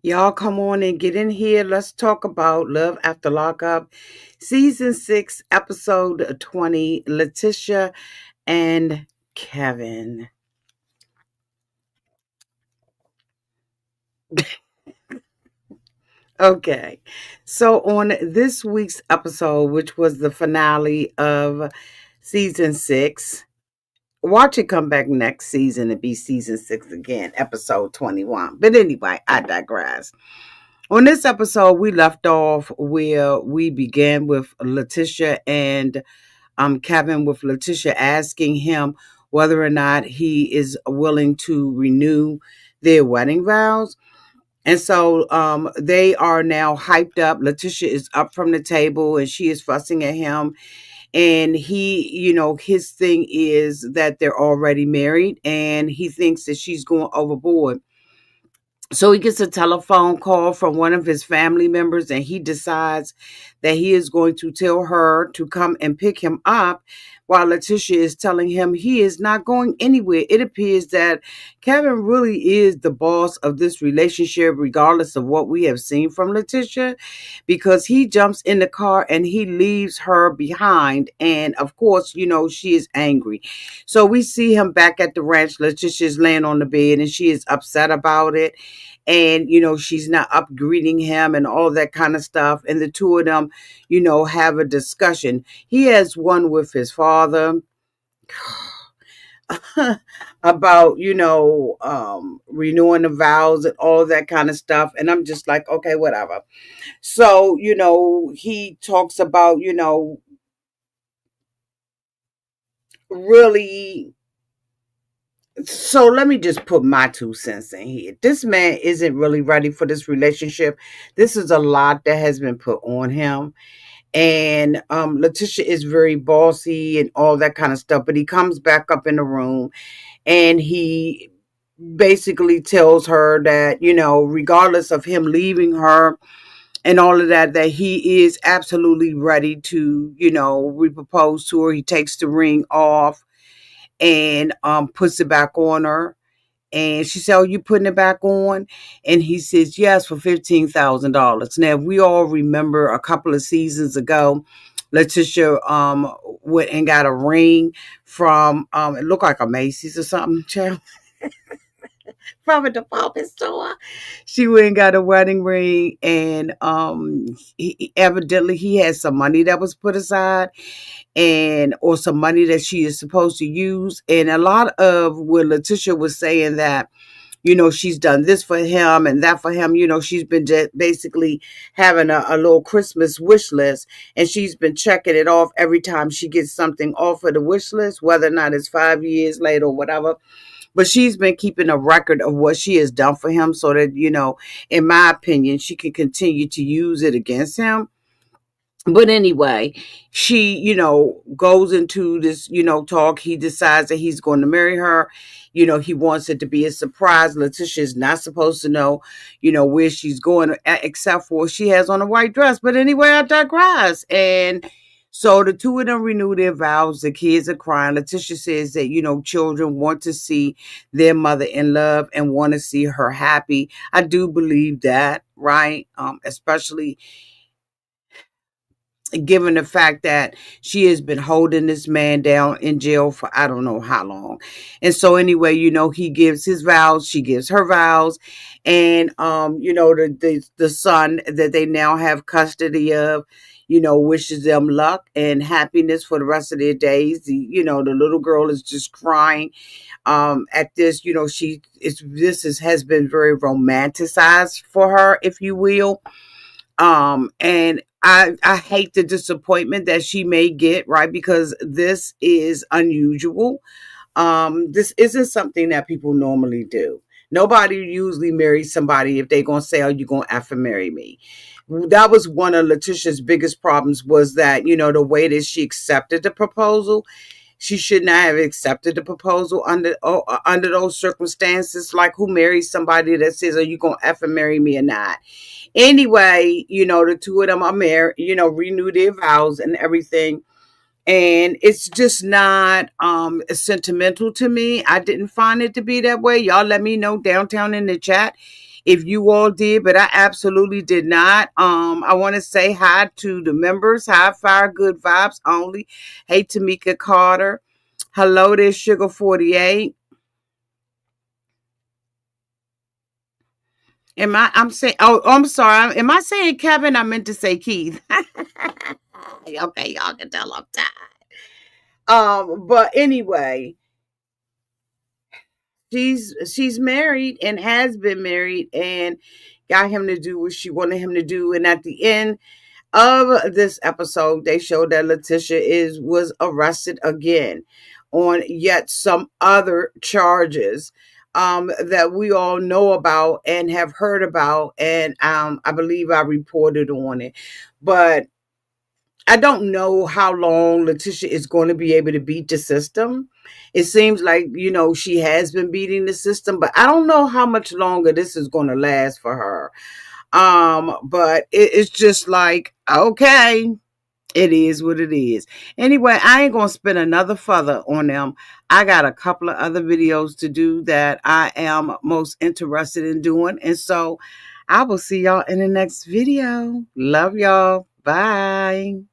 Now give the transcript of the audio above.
Y'all come on and get in here. Let's talk about Love After Lockup, Season 6, Episode 20, LaTisha and Kevin. Okay, so on this week's episode, which was the finale of Season 6, watch it come back next season and be Season 6 again, Episode 21. But anyway, I digress. On this episode, we left off where we began with LaTisha and Kevin, with LaTisha asking him whether or not he is willing to renew their wedding vows. And so they are now hyped up. LaTisha is up from the table and she is fussing at him. And he, his thing is that they're already married and he thinks that she's going overboard. So he gets a telephone call from one of his family members and he decides that he is going to tell her to come and pick him up while LaTisha is telling him he is not going anywhere. It appears that Kevin really is the boss of this relationship, regardless of what we have seen from LaTisha, because he jumps in the car and he leaves her behind. And of course, she is angry. So we see him back at the ranch. LaTisha is laying on the bed and she is upset about it. And she's not up greeting him and all that kind of stuff, and the two of them have a discussion. He has one with his father about renewing the vows and all that kind of stuff, and I'm just like, okay, whatever. So he talks about really. So let me just put my 2 cents in here. This man isn't really ready for this relationship. This is a lot that has been put on him. And LaTisha is very bossy and all that kind of stuff. But he comes back up in the room and he basically tells her that, regardless of him leaving her and all of that, that he is absolutely ready to, repropose to her. He takes the ring off and puts it back on her. And she said, "Oh, you putting it back on?" And he says, "Yes, for $15,000." Now, we all remember a couple of seasons ago, LaTisha went and got a ring from it looked like a Macy's or something, child, from a department store. She went and got a wedding ring, and evidently he had some money that was put aside, and or some money that she is supposed to use. And a lot of what LaTisha was saying that she's done this for him and that for him. She's been basically having a little Christmas wish list, and she's been checking it off every time she gets something off of the wish list, whether or not it's 5 years later or whatever. But she's been keeping a record of what she has done for him so that, in my opinion, she can continue to use it against him. But anyway, she, goes into this, talk. He decides that he's going to marry her. He wants it to be a surprise. LaTisha is not supposed to know, where she's going, except for she has on a white dress. But anyway, I digress. And so the two of them renew their vows. The kids are crying. LaTisha says that, children want to see their mother in love and want to see her happy. I do believe that, right? Especially given the fact that she has been holding this man down in jail for I don't know how long. And so anyway, he gives his vows, she gives her vows, and the son that they now have custody of, wishes them luck and happiness for the rest of their days. The little girl is just crying at this. Has been very romanticized for her, if you will. And I hate the disappointment that she may get, right? Because this is unusual. This isn't something that people normally do. Nobody usually marries somebody if they're gonna say, "Oh, you're gonna effing marry me." That was one of LaTisha's biggest problems, was that the way that she accepted the proposal. She should not have accepted the proposal under those circumstances. Like, who marries somebody that says, "Are you gonna effing marry me or not?" Anyway, the two of them are married, renew their vows and everything. And it's just not sentimental to me. I didn't find it to be that way. Y'all let me know downtown in the chat if you all did, but I absolutely did not. I want to say hi to the members. High Fire, Good Vibes Only. Hey, Tamika Carter. Hello there, Sugar 48. I'm saying, oh, I'm sorry. Am I saying Kevin? I meant to say Keith. Okay, y'all can tell I'm tired. But anyway, she's married and has been married and got him to do what she wanted him to do. And at the end of this episode, they showed that LaTisha was arrested again on yet some other charges that we all know about and have heard about, and I believe I reported on it. But I don't know how long LaTisha is going to be able to beat the system. It seems like, she has been beating the system, but I don't know how much longer this is going to last for her. But it's just like, okay, it is what it is. Anyway, I ain't gonna spend another further on them. I got a couple of other videos to do that I am most interested in doing. And so I will see y'all in the next video. Love y'all. Bye.